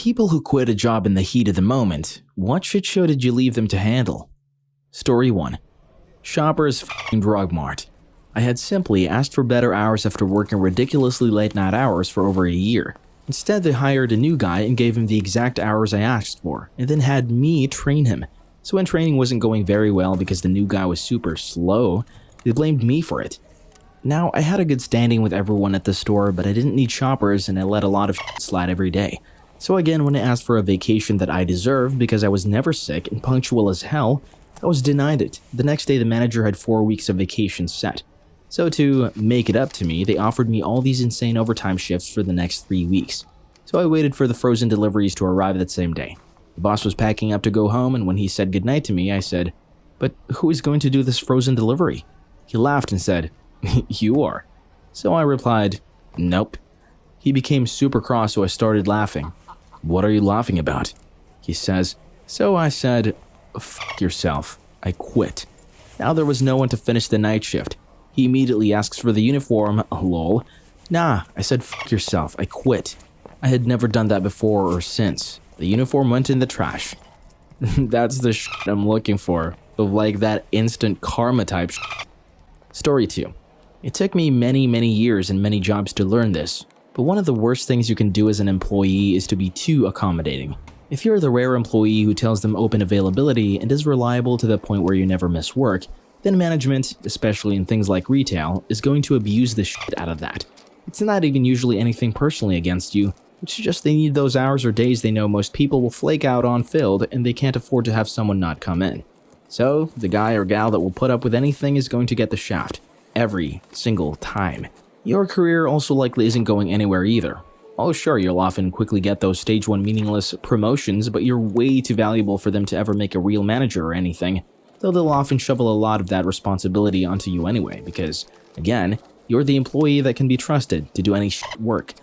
people who quit a job in the heat of the moment, what shit show did you leave them to handle? Story 1. Shoppers f***ing drug mart. I had simply asked for better hours after working ridiculously late night hours for over a year. Instead, they hired a new guy and gave him the exact hours I asked for, and then had me train him. So when training wasn't going very well because the new guy was super slow, they blamed me for it. Now, I had a good standing with everyone at the store, but I didn't need shoppers and I let a lot of shit slide every day. So again, when I asked for a vacation that I deserved because I was never sick and punctual as hell, I was denied it. The next day, the manager had 4 weeks of vacation set. So to make it up to me, they offered me all these insane overtime shifts for the next 3 weeks. So I waited for the frozen deliveries to arrive that same day. The boss was packing up to go home, and when he said goodnight to me, I said, "But who is going to do this frozen delivery?" He laughed and said, "You are." So I replied, "Nope." He became super cross, so I started laughing. "What are you laughing about?" He says. So I said, "F*** yourself. I quit." Now there was no one to finish the night shift. He immediately asks for the uniform, lol. Nah, I said, "F*** yourself. I quit." I had never done that before or since. The uniform went in the trash. That's the shit I'm looking for, of like that instant karma type shit. Story 2. It took me many years and many jobs to learn this, but one of the worst things you can do as an employee is to be too accommodating. If you're the rare employee who tells them open availability and is reliable to the point where you never miss work, then management, especially in things like retail, is going to abuse the shit out of that. It's not even usually anything personally against you. It's just they need those hours or days they know most people will flake out on filled and they can't afford to have someone not come in. So, the guy or gal that will put up with anything is going to get the shaft. Every single time. Your career also likely isn't going anywhere either. Oh sure, you'll often quickly get those stage 1 meaningless promotions, but you're way too valuable for them to ever make a real manager or anything. Though they'll often shovel a lot of that responsibility onto you anyway, because, again, you're the employee that can be trusted to do any shit work.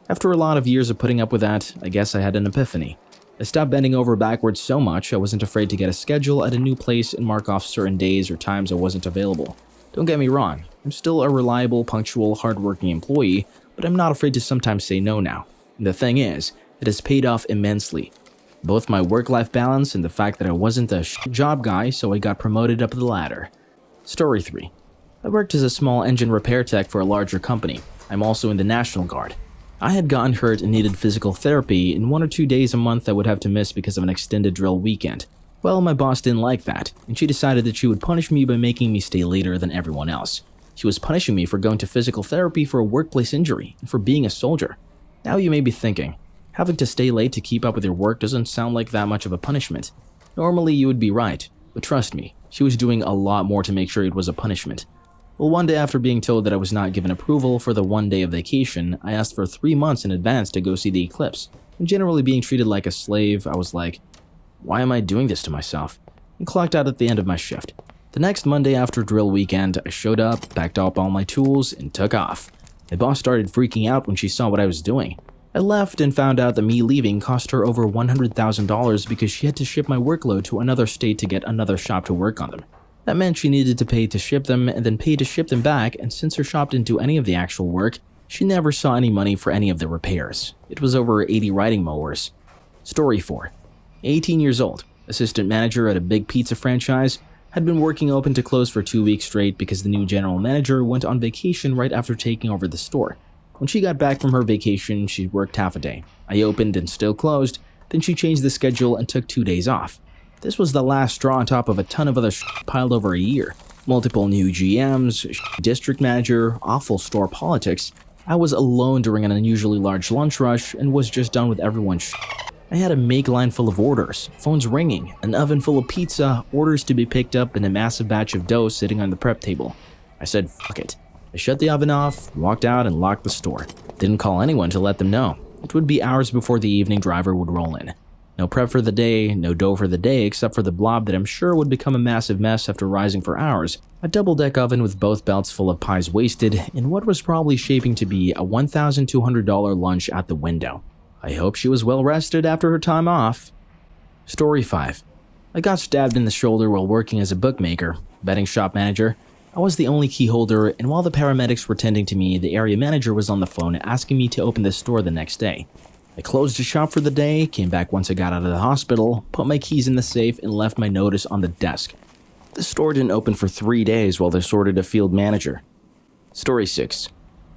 After a lot of years of putting up with that, I guess I had an epiphany. I stopped bending over backwards so much I wasn't afraid to get a schedule at a new place and mark off certain days or times I wasn't available. Don't get me wrong, I'm still a reliable, punctual, hardworking employee, but I'm not afraid to sometimes say no now. And the thing is, it has paid off immensely. Both my work-life balance and the fact that I wasn't a job guy, so I got promoted up the ladder. Story 3. I worked as a small engine repair tech for a larger company. I'm also in the National Guard. I had gotten hurt and needed physical therapy in 1 or 2 days a month I would have to miss because of an extended drill weekend. Well, my boss didn't like that, and she decided that she would punish me by making me stay later than everyone else. She was punishing me for going to physical therapy for a workplace injury and for being a soldier. Now you may be thinking, having to stay late to keep up with your work doesn't sound like that much of a punishment. Normally you would be right, but trust me, she was doing a lot more to make sure it was a punishment. Well, one day after being told that I was not given approval for the 1 day of vacation, I asked for 3 months in advance to go see the eclipse. And generally being treated like a slave, I was like, why am I doing this to myself? And clocked out at the end of my shift. The next Monday after drill weekend, I showed up, packed up all my tools, and took off. My boss started freaking out when she saw what I was doing. I left and found out that me leaving cost her over $100,000 because she had to ship my workload to another state to get another shop to work on them. That meant she needed to pay to ship them and then pay to ship them back, and since her shop didn't do any of the actual work, she never saw any money for any of the repairs. It was over 80 riding mowers. Story 4. 18 years old, assistant manager at a big pizza franchise, had been working open to close for 2 weeks straight because the new general manager went on vacation right after taking over the store. When she got back from her vacation, she worked half a day. I opened and still closed, then she changed the schedule and took 2 days off. This was the last straw on top of a ton of other piled over a year. Multiple new GMs, district manager, awful store politics. I was alone during an unusually large lunch rush and was just done with everyone's I had a make line full of orders, phones ringing, an oven full of pizza, orders to be picked up, and a massive batch of dough sitting on the prep table. I said, fuck it. I shut the oven off, walked out, and locked the store. Didn't call anyone to let them know. It would be hours before the evening driver would roll in. No prep for the day, no dough for the day except for the blob that I'm sure would become a massive mess after rising for hours, a double-deck oven with both belts full of pies wasted, and what was probably shaping to be a $1,200 lunch out the window. I hope she was well rested after her time off. Story 5. I got stabbed in the shoulder while working as a bookmaker, betting shop manager. I was the only key holder, and while the paramedics were tending to me, the area manager was on the phone asking me to open the store the next day. I closed the shop for the day, came back once I got out of the hospital, put my keys in the safe, and left my notice on the desk. The store didn't open for 3 days while they sorted a field manager. Story 6.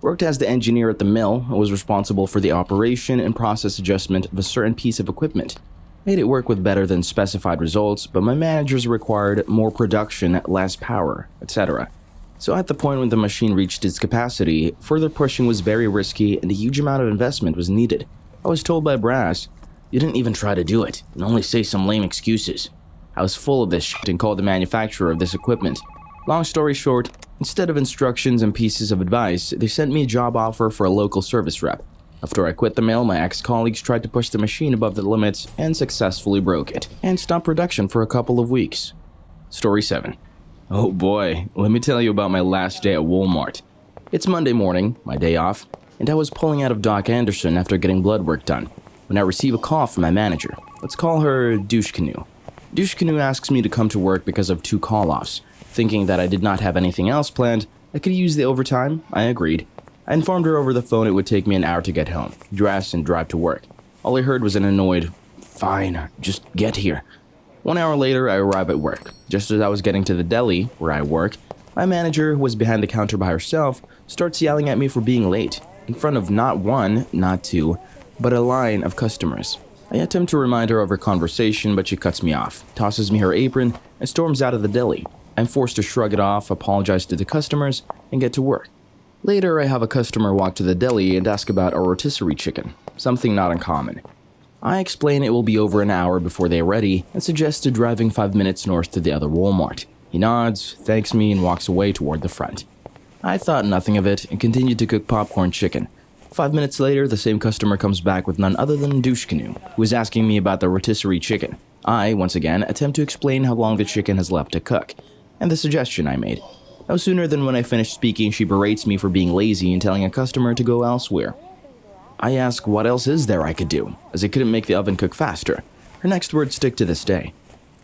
Worked as the engineer at the mill and was responsible for the operation and process adjustment of a certain piece of equipment. Made it work with better than specified results, but my managers required more production, less power, etc. So at the point when the machine reached its capacity, further pushing was very risky and a huge amount of investment was needed. I was told by brass, "You didn't even try to do it, and only say some lame excuses." I was full of this shit and called the manufacturer of this equipment. Long story short, instead of instructions and pieces of advice, they sent me a job offer for a local service rep. After I quit the mill, my ex-colleagues tried to push the machine above the limits and successfully broke it, and stopped production for a couple of weeks. Story 7. Oh boy, let me tell you about my last day at Walmart. It's Monday morning, my day off, and I was pulling out of Doc Anderson after getting blood work done, when I receive a call from my manager. Let's call her Douche Canoe. Douche Canoe asks me to come to work because of 2 call-offs. Thinking that I did not have anything else planned, I could use the overtime. I agreed. I informed her over the phone it would take me an hour to get home, dress, and drive to work. All I heard was an annoyed, "Fine, just get here." 1 hour later, I arrive at work. Just as I was getting to the deli, where I work, my manager, who was behind the counter by herself, starts yelling at me for being late, in front of not 1, not 2, but a line of customers. I attempt to remind her of her conversation, but she cuts me off, tosses me her apron, and storms out of the deli. I'm forced to shrug it off, apologize to the customers, and get to work. Later, I have a customer walk to the deli and ask about a rotisserie chicken, something not uncommon. I explain it will be over an hour before they're ready and suggest driving 5 minutes north to the other Walmart. He nods, thanks me, and walks away toward the front. I thought nothing of it and continued to cook popcorn chicken. 5 minutes later, the same customer comes back with none other than Douche Canoe, who is asking me about the rotisserie chicken. I, once again, attempt to explain how long the chicken has left to cook, and the suggestion I made. No sooner than when I finish speaking, she berates me for being lazy and telling a customer to go elsewhere. I ask what else is there I could do, as I couldn't make the oven cook faster. Her next words stick to this day.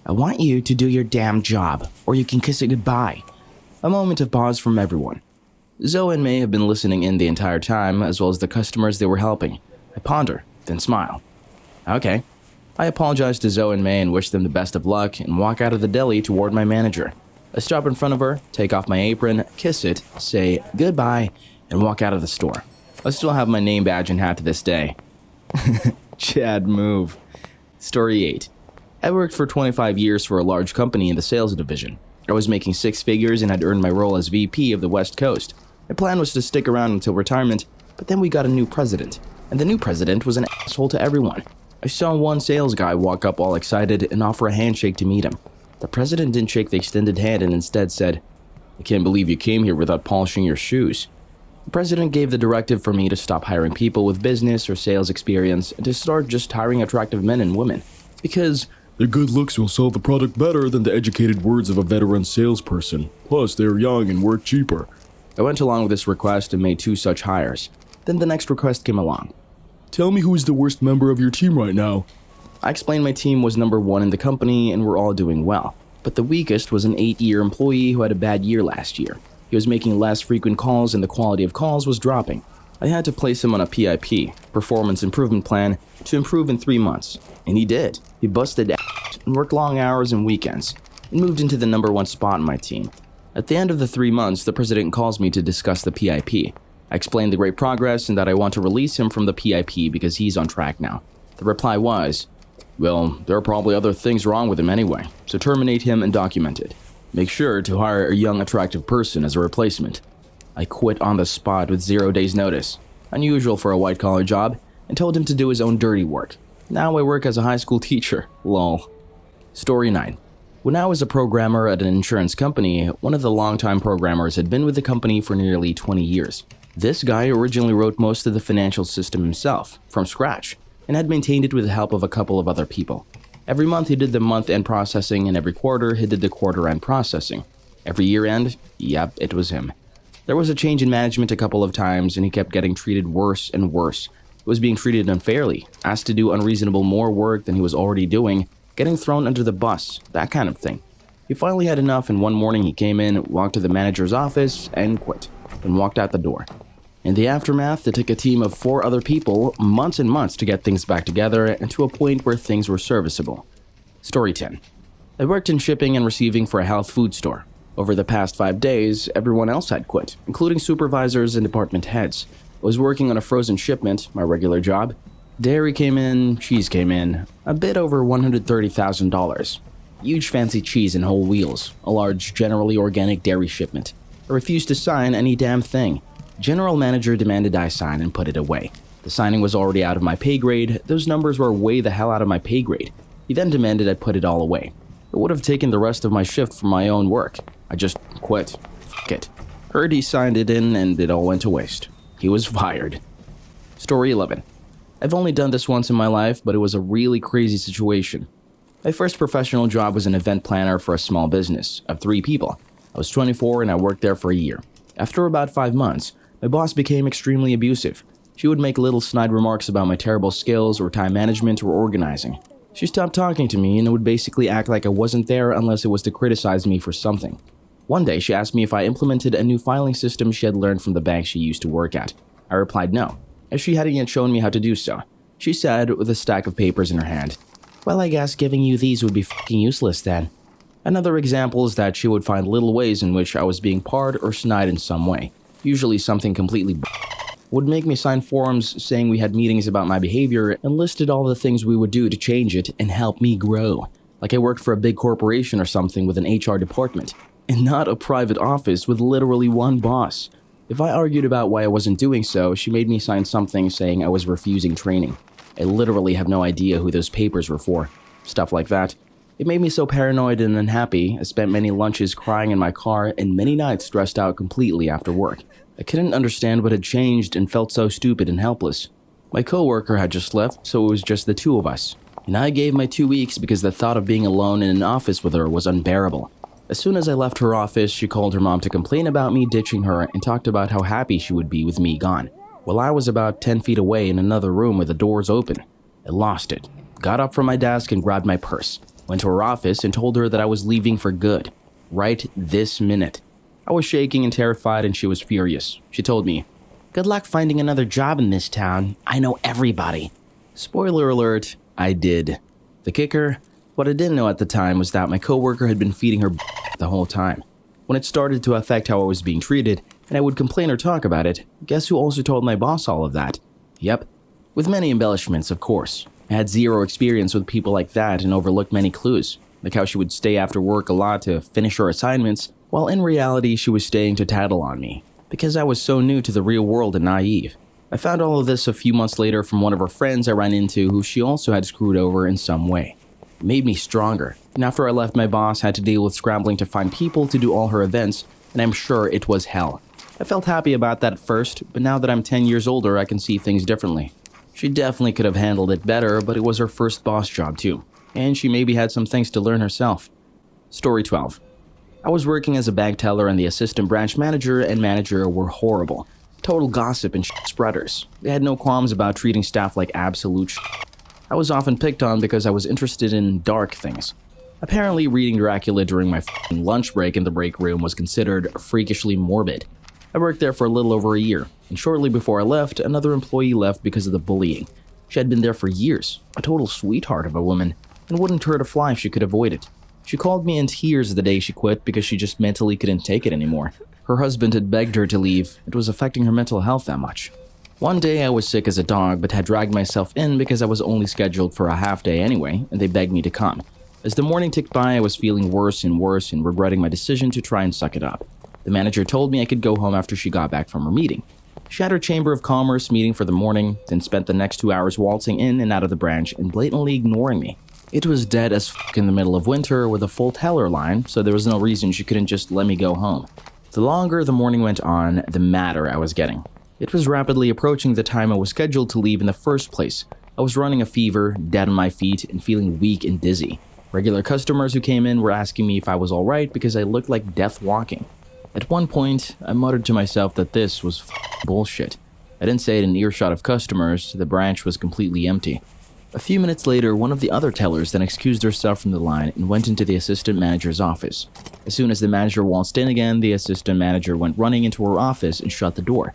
"I want you to do your damn job, or you can kiss it goodbye." A moment of pause from everyone. Zoe and May have been listening in the entire time, as well as the customers they were helping. I ponder, then smile. Okay. I apologize to Zoe and May and wish them the best of luck and walk out of the deli toward my manager. I stop in front of her, take off my apron, kiss it, say goodbye, and walk out of the store. I still have my name badge and hat to this day. Chad move. Story 8. I worked for 25 years for a large company in the sales division. I was making 6 figures and had earned my role as VP of the West Coast. My plan was to stick around until retirement, but then we got a new president, and the new president was an asshole to everyone. I saw one sales guy walk up all excited and offer a handshake to meet him. The president didn't shake the extended hand and instead said, "I can't believe you came here without polishing your shoes." The president gave the directive for me to stop hiring people with business or sales experience and to start just hiring attractive men and women, because their good looks will sell the product better than the educated words of a veteran salesperson. Plus, they're young and work cheaper. I went along with this request and made 2 such hires. Then the next request came along. Tell me who is the worst member of your team right now. I explained my team was number 1 in the company and we're all doing well. But the weakest was an 8-year employee who had a bad year last year. He was making less frequent calls and the quality of calls was dropping. I had to place him on a PIP, performance improvement plan, to improve in 3 months. And he did. He busted ass and worked long hours and weekends, and moved into the number 1 spot in my team. At the end of the 3 months, the president calls me to discuss the PIP. I explained the great progress and that I want to release him from the PIP because he's on track now. The reply was, "Well, there are probably other things wrong with him anyway, so terminate him and document it. Make sure to hire a young, attractive person as a replacement." I quit on the spot with 0 days notice, unusual for a white-collar job, and told him to do his own dirty work. Now I work as a high school teacher, lol. Story 9. When I was a programmer at an insurance company, one of the longtime programmers had been with the company for nearly 20 years. This guy originally wrote most of the financial system himself, from scratch, and had maintained it with the help of a couple of other people. Every month he did the month-end processing, and every quarter he did the quarter-end processing. Every year-end, yep, it was him. There was a change in management a couple of times, and he kept getting treated worse and worse. He was being treated unfairly, asked to do unreasonable more work than he was already doing, getting thrown under the bus, that kind of thing. He finally had enough, and one morning he came in, walked to the manager's office, and quit, and walked out the door. In the aftermath, it took a team of 4 other people months and months to get things back together and to a point where things were serviceable. Story 10. I worked in shipping and receiving for a health food store. Over the past 5 days, everyone else had quit, including supervisors and department heads. I was working on a frozen shipment, my regular job. Dairy came in, cheese came in, a bit over $130,000. Huge fancy cheese and whole wheels, a large generally organic dairy shipment. I refused to sign any damn thing. General manager demanded I sign and put it away. The signing was already out of my pay grade, those numbers were way the hell out of my pay grade. He then demanded I put it all away. It would have taken the rest of my shift for my own work. I just quit. Fuck it. Heard he signed it in and it all went to waste. He was fired. Story 11. I've only done this once in my life, but it was a really crazy situation. My first professional job was an event planner for a small business of 3 people. I was 24 and I worked there for a year. After about 5 months, my boss became extremely abusive. She would make little snide remarks about my terrible skills or time management or organizing. She stopped talking to me and would basically act like I wasn't there unless it was to criticize me for something. One day, she asked me if I implemented a new filing system she had learned from the bank she used to work at. I replied no, as she hadn't yet shown me how to do so. She said, with a stack of papers in her hand, "Well, I guess giving you these would be fucking useless then." Another example is that she would find little ways in which I was being parred or snide in some way, usually something completely would make me sign forms saying we had meetings about my behavior and listed all the things we would do to change it and help me grow. Like I worked for a big corporation or something with an HR department, and not a private office with literally one boss. If I argued about why I wasn't doing so, she made me sign something saying I was refusing training. I literally have no idea who those papers were for. Stuff like that. It made me so paranoid and unhappy, I spent many lunches crying in my car and many nights stressed out completely after work. I couldn't understand what had changed and felt so stupid and helpless. My coworker had just left, so it was just the 2 of us. And I gave my 2 weeks because the thought of being alone in an office with her was unbearable. As soon as I left her office, she called her mom to complain about me ditching her and talked about how happy she would be with me gone. While I was about 10 feet away in another room with the doors open. I lost it. Got up from my desk and grabbed my purse. Went to her office and told her that I was leaving for good. Right this minute. I was shaking and terrified and she was furious. She told me, "Good luck finding another job in this town. I know everybody." Spoiler alert, I did. The kicker? What I didn't know at the time was that my coworker had been feeding her the whole time. When it started to affect how I was being treated, and I would complain or talk about it, guess who also told my boss all of that? Yep. With many embellishments, of course. I had 0 experience with people like that and overlooked many clues, like how she would stay after work a lot to finish her assignments, while in reality she was staying to tattle on me, because I was so new to the real world and naive. I found all of this a few months later from one of her friends I ran into who she also had screwed over in some way. It made me stronger, and after I left my boss had to deal with scrambling to find people to do all her events, and I'm sure it was hell. I felt happy about that at first, but now that I'm 10 years older I can see things differently. She definitely could have handled it better, but it was her first boss job too, and she maybe had some things to learn herself. Story 12. I was working as a bank teller and the assistant branch manager and manager were horrible. Total gossip and spreaders. They had no qualms about treating staff like absolute I was often picked on because I was interested in dark things. Apparently, reading Dracula during my lunch break in the break room was considered freakishly morbid. I worked there for a little over a year, and shortly before I left, another employee left because of the bullying. She had been there for years, a total sweetheart of a woman, and wouldn't hurt a fly if she could avoid it. She called me in tears the day she quit because she just mentally couldn't take it anymore. Her husband had begged her to leave. It was affecting her mental health that much. One day I was sick as a dog but had dragged myself in because I was only scheduled for a half day anyway, and they begged me to come. As the morning ticked by, I was feeling worse and regretting my decision to try and suck it up. The manager told me I could go home after she got back from her meeting. She had her Chamber of Commerce meeting for the morning, then spent the next 2 hours waltzing in and out of the branch and blatantly ignoring me. It was dead as f*** in the middle of winter with a full teller line, so there was no reason she couldn't just let me go home. The longer the morning went on, the madder I was getting. It was rapidly approaching the time I was scheduled to leave in the first place. I was running a fever, dead on my feet, and feeling weak and dizzy. Regular customers who came in were asking me if I was alright because I looked like death walking. At one point, I muttered to myself that this was bullshit. I didn't say it in earshot of customers, the branch was completely empty. A few minutes later, one of the other tellers then excused herself from the line and went into the assistant manager's office. As soon as the manager waltzed in again, the assistant manager went running into her office and shut the door.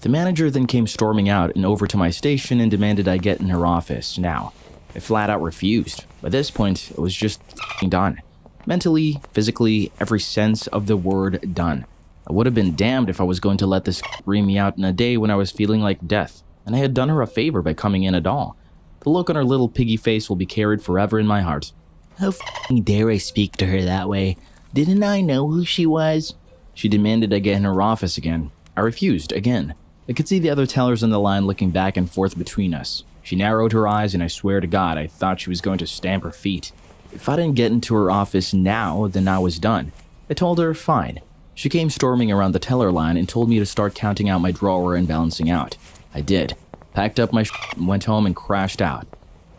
The manager then came storming out and over to my station and demanded I get in her office now. I flat out refused. By this point, it was just f***ing done. Mentally, physically, every sense of the word done. I would have been damned if I was going to let this ream me out in a day when I was feeling like death, and I had done her a favor by coming in at all. The look on her little piggy face will be carried forever in my heart. How f***ing dare I speak to her that way? Didn't I know who she was? She demanded I get in her office again. I refused again. I could see the other tellers on the line looking back and forth between us. She narrowed her eyes and I swear to God I thought she was going to stamp her feet. If I didn't get into her office now, then I was done. I told her fine. She came storming around the teller line and told me to start counting out my drawer and balancing out. I did. Packed up my shit and went home and crashed out.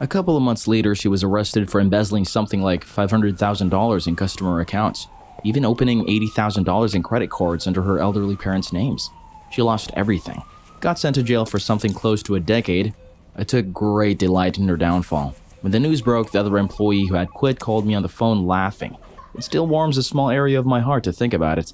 A couple of months later, she was arrested for embezzling something like $500,000 in customer accounts, even opening $80,000 in credit cards under her elderly parents' names. She lost everything. Got sent to jail for something close to a decade. I took great delight in her downfall. When the news broke, the other employee who had quit called me on the phone laughing. It still warms a small area of my heart to think about it.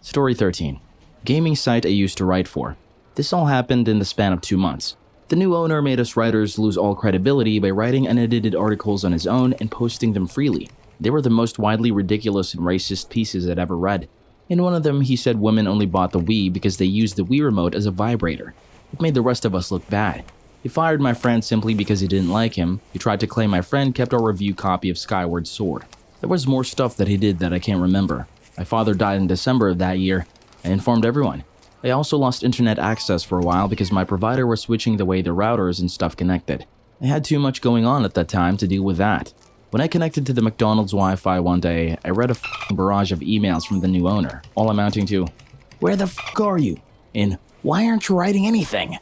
Story 13. Gaming site I used to write for. This all happened in the span of 2 months. The new owner made us writers lose all credibility by writing unedited articles on his own and posting them freely. They were the most widely ridiculous and racist pieces I'd ever read. In one of them, he said women only bought the Wii because they used the Wii remote as a vibrator. It made the rest of us look bad. He fired my friend simply because he didn't like him. He tried to claim my friend kept our review copy of Skyward Sword. There was more stuff that he did that I can't remember. My father died in December of that year. I informed everyone. I also lost internet access for a while because my provider was switching the way the routers and stuff connected. I had too much going on at that time to deal with that. When I connected to the McDonald's Wi-Fi one day, I read a barrage of emails from the new owner, all amounting to, "Where the f*** are you?" and "Why aren't you writing anything?"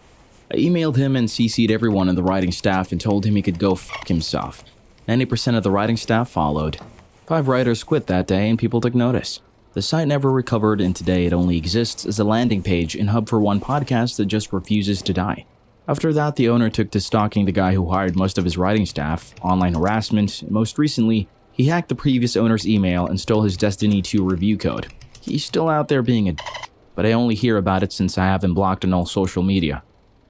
I emailed him and CC'd everyone in the writing staff and told him he could go f*** himself. 90% of the writing staff followed. 5 writers quit that day and people took notice. The site never recovered and today it only exists as a landing page and hub for one podcast that just refuses to die. After that, the owner took to stalking the guy who hired most of his writing staff, online harassment, and most recently, he hacked the previous owner's email and stole his Destiny 2 review code. He's still out there being a d***, but I only hear about it since I have him blocked on all social media.